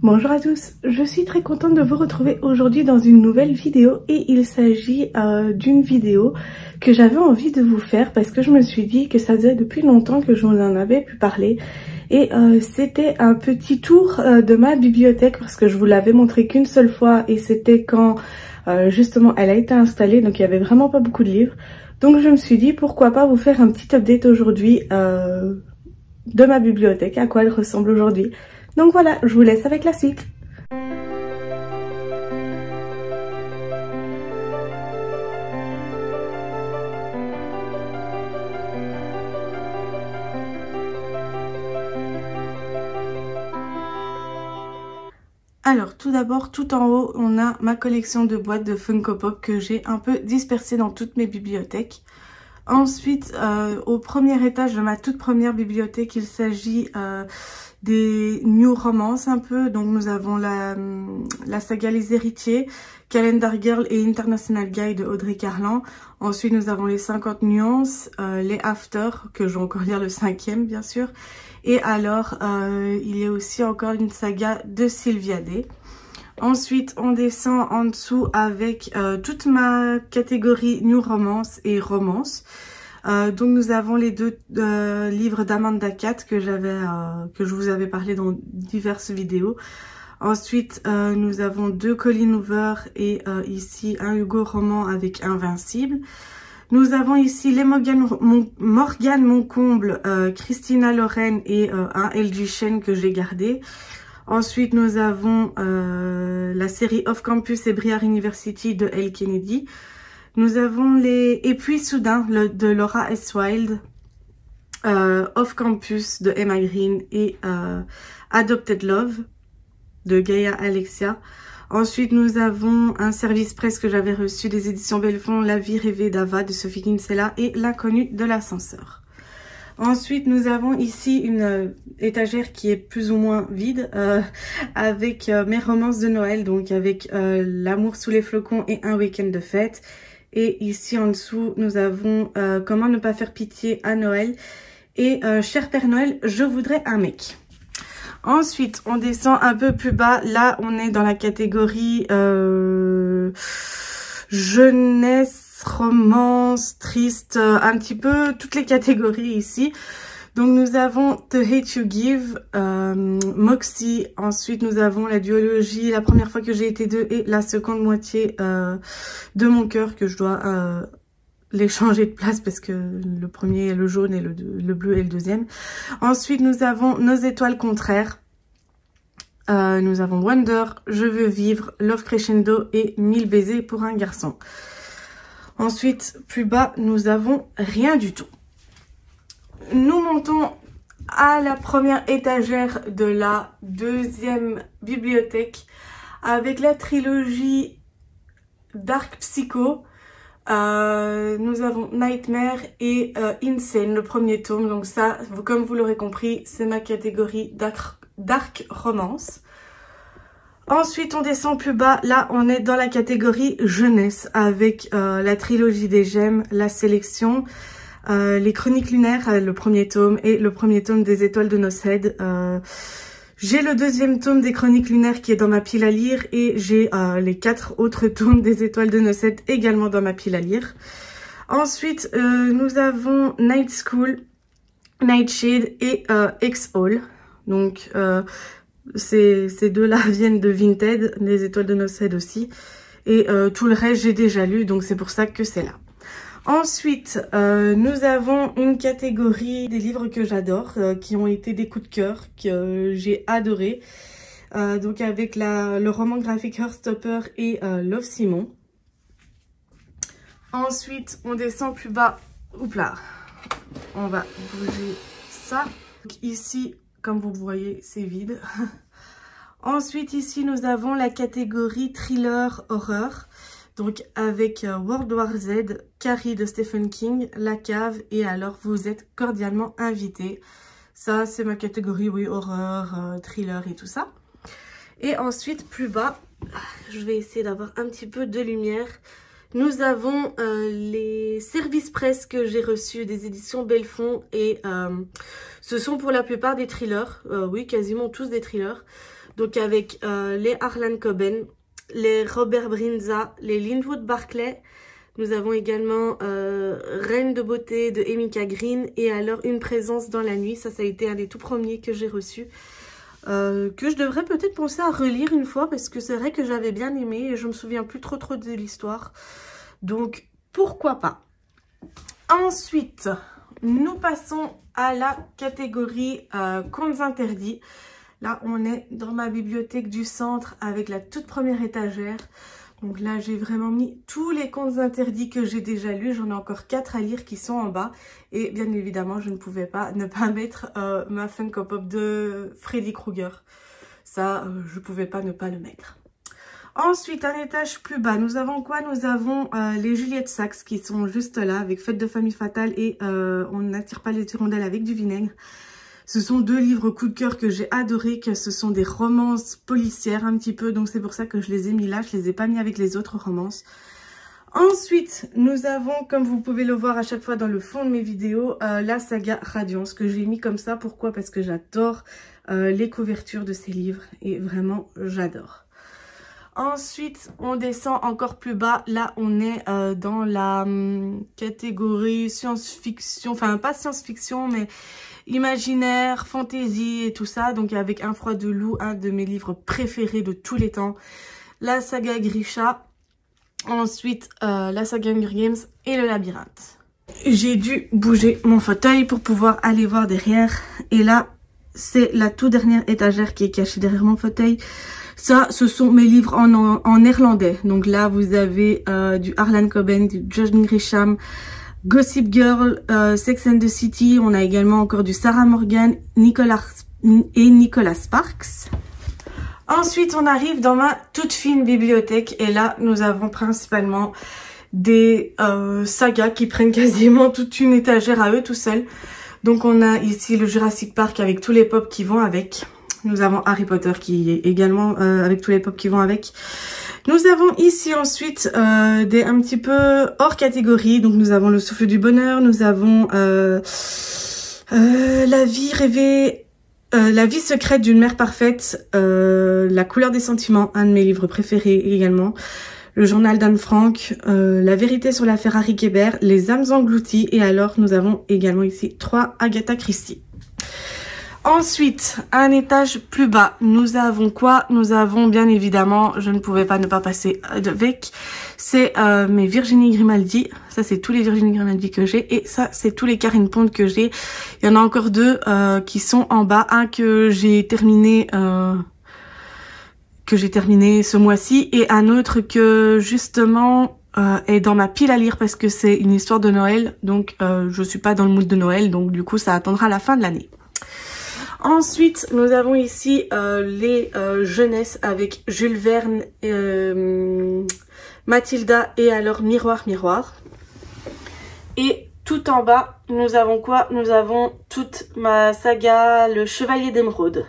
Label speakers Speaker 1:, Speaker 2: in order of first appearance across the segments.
Speaker 1: Bonjour à tous, je suis très contente de vous retrouver aujourd'hui dans une nouvelle vidéo et il s'agit d'une vidéo que j'avais envie de vous faire parce que je me suis dit que ça faisait depuis longtemps que je vous en avais pu parler et c'était un petit tour de ma bibliothèque parce que je vous l'avais montré qu'une seule fois et c'était quand justement elle a été installée, donc il y avait vraiment pas beaucoup de livres. Donc je me suis dit pourquoi pas vous faire un petit update aujourd'hui de ma bibliothèque, à quoi elle ressemble aujourd'hui. Donc voilà, je vous laisse avec la suite. Alors tout d'abord, tout en haut, on a ma collection de boîtes de Funko Pop que j'ai un peu dispersées dans toutes mes bibliothèques. Ensuite, au premier étage de ma toute première bibliothèque, il s'agit des New Romances un peu. Donc nous avons la saga Les Héritiers, Calendar Girl et International Guy de Audrey Carlan. Ensuite nous avons les 50 nuances, les After, que je vais encore lire le 5e bien sûr. Et alors il y a aussi encore une saga de Sylvia Day. Ensuite, on descend en dessous avec toute ma catégorie New Romance et Romance. Donc nous avons les deux livres d'Amanda Catt que je vous avais parlé dans diverses vidéos. Ensuite, nous avons deux Colleen Hoover et ici un Hugo roman avec Invincible. Nous avons ici les Morgane Moncomble, Christina Loren et un Elle Duchesne que j'ai gardé. Ensuite, nous avons la série Off Campus et Briar University de Elle Kennedy. Nous avons les Et puis soudain de Laura S. Wilde, Off Campus de Emma Green et Adopted Love de Gaia Alexia. Ensuite, nous avons un service presse que j'avais reçu des éditions Belfond, La vie rêvée d'Ava de Sophie Kinsella et L'inconnu de l'ascenseur. Ensuite, nous avons ici une étagère qui est plus ou moins vide avec mes romances de Noël, donc avec L'amour sous les flocons et Un week-end de fête. Et ici en dessous, nous avons Comment ne pas faire pitié à Noël et Cher Père Noël, je voudrais un mec. Ensuite, on descend un peu plus bas. Là, on est dans la catégorie jeunesse, romance, triste, un petit peu toutes les catégories ici. Donc nous avons The Hate You Give, Moxie, ensuite nous avons la duologie, la première fois que j'ai été deux et la seconde moitié de mon cœur que je dois les changer de place parce que le premier est le jaune et le bleu est le deuxième. Ensuite nous avons Nos étoiles contraires. Nous avons Wonder, Je veux vivre, Love Crescendo et 1000 baisers pour un garçon. Ensuite, plus bas, nous avons Rien du tout. Nous montons à la première étagère de la deuxième bibliothèque avec la trilogie Dark Psycho. Nous avons Nightmare et Insane, le premier tome. Donc ça, comme vous l'aurez compris, c'est ma catégorie Dark Romance. Ensuite, on descend plus bas. Là, on est dans la catégorie jeunesse avec la trilogie des gemmes, la sélection, les chroniques lunaires, le premier tome et le premier tome des étoiles de Nosed. J'ai le deuxième tome des chroniques lunaires qui est dans ma pile à lire et j'ai les 4 autres tomes des étoiles de Nosed également dans ma pile à lire. Ensuite, nous avons Night School, Nightshade et X-All. Donc, ces deux-là viennent de Vinted, les étoiles de Nosed aussi. Et tout le reste, j'ai déjà lu, donc c'est pour ça que c'est là. Ensuite, nous avons une catégorie des livres que j'adore, qui ont été des coups de cœur, que j'ai adoré. Donc avec le roman graphique Heartstopper et Love Simon. Ensuite, on descend plus bas. Oups là, on va bouger ça. Donc ici, comme vous voyez, c'est vide. Ensuite, ici, nous avons la catégorie thriller horreur. Donc avec World War Z, Carrie de Stephen King, La Cave et alors vous êtes cordialement invités. Ça c'est ma catégorie, oui, horreur, thriller et tout ça. Et ensuite plus bas, je vais essayer d'avoir un petit peu de lumière. Nous avons les services presse que j'ai reçus des éditions Belfond et ce sont pour la plupart des thrillers, oui quasiment tous des thrillers. Donc avec les Harlan Coben, les Robert Brinza, les Linwood Barclay. Nous avons également Reine de beauté de Emika Green et alors Une présence dans la nuit. Ça a été un des tout premiers que j'ai reçus. Que je devrais peut-être penser à relire une fois parce que c'est vrai que j'avais bien aimé et je me souviens plus trop de l'histoire. Donc pourquoi pas. Ensuite, nous passons à la catégorie contes interdits. Là, on est dans ma bibliothèque du centre avec la toute première étagère. Donc là, j'ai vraiment mis tous les contes interdits que j'ai déjà lus. J'en ai encore 4 à lire qui sont en bas. Et bien évidemment, je ne pouvais pas ne pas mettre ma Funko Pop de Freddy Krueger. Ça, je ne pouvais pas ne pas le mettre. Ensuite, un étage plus bas, nous avons quoi? Nous avons les Juliette Saxe qui sont juste là avec Fête de famille fatale et On n'attire pas les hirondelles avec du vinaigre. Ce sont 2 livres coup de cœur que j'ai adoré, que ce sont des romances policières un petit peu, donc c'est pour ça que je les ai mis là, je les ai pas mis avec les autres romances. Ensuite, nous avons, comme vous pouvez le voir à chaque fois dans le fond de mes vidéos, la saga Radiance, que j'ai mis comme ça. Pourquoi? Parce que j'adore les couvertures de ces livres, et vraiment, j'adore. Ensuite, on descend encore plus bas. Là, on est dans la catégorie science-fiction, enfin pas science-fiction, mais imaginaire, fantasy et tout ça. Donc avec Un froid de loup, un de mes livres préférés de tous les temps. La saga Grisha. Ensuite, la saga Hunger Games et le labyrinthe. J'ai dû bouger mon fauteuil pour pouvoir aller voir derrière. Et là, c'est la toute dernière étagère qui est cachée derrière mon fauteuil. Ça, ce sont mes livres en néerlandais. Donc là, vous avez du Harlan Coben, du John Grisham, Gossip Girl, Sex and the City. On a également encore du Sarah Morgan, Nicolas Sparks. Ensuite, on arrive dans ma toute fine bibliothèque. Et là, nous avons principalement des sagas qui prennent quasiment toute une étagère à eux tout seuls. Donc on a ici le Jurassic Park avec tous les pops qui vont avec. Nous avons Harry Potter qui est également avec tous les pops qui vont avec. Nous avons ici ensuite des un petit peu hors catégorie. Donc nous avons Le souffle du bonheur, nous avons La vie rêvée, La vie secrète d'une mère parfaite, La couleur des sentiments, un de mes livres préférés également. Le journal d'Anne Frank, La vérité sur l'affaire Harry Kéber, Les âmes englouties et alors nous avons également ici 3 Agatha Christie. Ensuite, un étage plus bas, nous avons quoi? Nous avons bien évidemment, je ne pouvais pas ne pas passer avec, c'est mes Virginie Grimaldi. Ça c'est tous les Virginie Grimaldi que j'ai et ça c'est tous les Karine Pond que j'ai. Il y en a encore 2 qui sont en bas, un que j'ai terminé ce mois-ci et un autre que justement est dans ma pile à lire parce que c'est une histoire de Noël, donc je suis pas dans le mood de Noël, donc du coup ça attendra la fin de l'année. Ensuite, nous avons ici les jeunesses avec Jules Verne, Mathilda et alors Miroir, Miroir. Et tout en bas, nous avons quoi? Nous avons toute ma saga Le Chevalier d'Émeraude.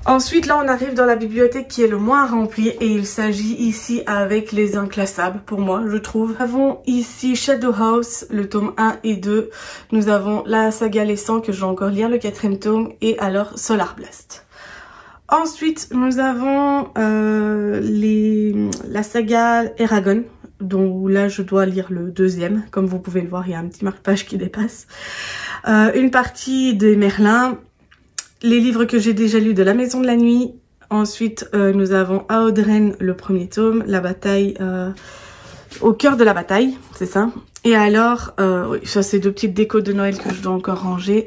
Speaker 1: Ensuite, là, on arrive dans la bibliothèque qui est le moins remplie et il s'agit ici avec les inclassables, pour moi, je trouve. Nous avons ici Shadow House, le tome 1 et 2. Nous avons la saga Les 100 que je vais encore lire, le 4e tome, et alors Solar Blast. Ensuite, nous avons la saga Eragon, dont là, je dois lire le 2e. Comme vous pouvez le voir, il y a un petit marque-page qui dépasse. Une partie de Merlin. Les livres que j'ai déjà lus de La Maison de la Nuit. Ensuite, nous avons Aodren, le 1er tome. La bataille, au cœur de la bataille, c'est ça. Et alors, oui, ça c'est 2 petites décos de Noël que je dois encore ranger.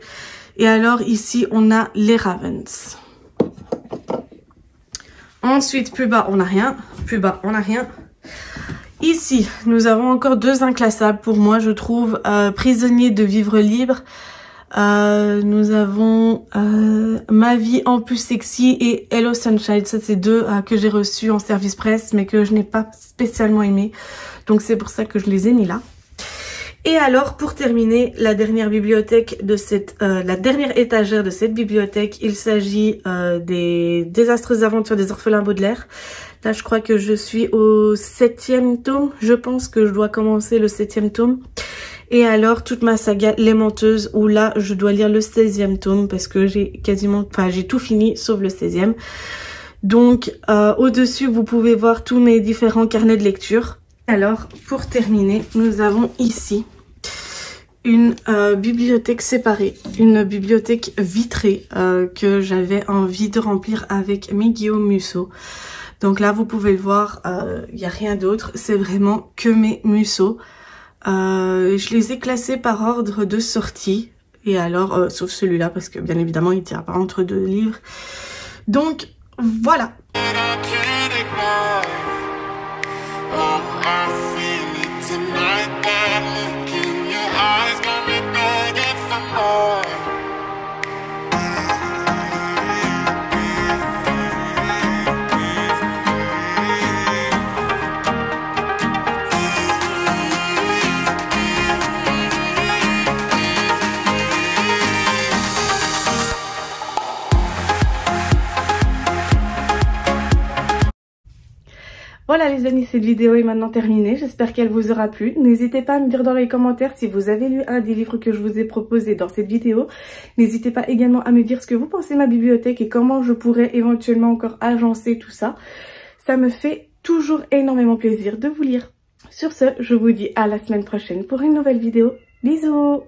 Speaker 1: Et alors, ici, on a les Ravens. Ensuite, plus bas, on n'a rien. Plus bas, on n'a rien. Ici, nous avons encore 2 inclassables pour moi, je trouve. Prisonnier de vivre libre. Nous avons Ma vie en plus sexy et Hello Sunshine. Ça c'est 2 que j'ai reçus en service presse mais que je n'ai pas spécialement aimé. Donc c'est pour ça que je les ai mis là. Et alors pour terminer, la dernière bibliothèque de la dernière étagère de cette bibliothèque, il s'agit des désastreuses aventures des orphelins Baudelaire. Là je crois que je suis au 7e tome. Je pense que je dois commencer le 7e tome. Et alors toute ma saga Les Menteuses, où là je dois lire le 16e tome parce que j'ai quasiment, enfin j'ai tout fini sauf le 16e. Donc au-dessus vous pouvez voir tous mes différents carnets de lecture. Alors pour terminer, nous avons ici une bibliothèque séparée, une bibliothèque vitrée que j'avais envie de remplir avec mes Guillaume Musso. Donc là vous pouvez le voir, il n'y a rien d'autre, c'est vraiment que mes Musso. Je les ai classés par ordre de sortie, et alors sauf celui-là parce que bien évidemment il ne tient pas entre deux livres. Donc voilà. Voilà les amis, cette vidéo est maintenant terminée, j'espère qu'elle vous aura plu. N'hésitez pas à me dire dans les commentaires si vous avez lu un des livres que je vous ai proposé dans cette vidéo. N'hésitez pas également à me dire ce que vous pensez de ma bibliothèque et comment je pourrais éventuellement encore agencer tout ça. Ça me fait toujours énormément plaisir de vous lire. Sur ce, je vous dis à la semaine prochaine pour une nouvelle vidéo. Bisous!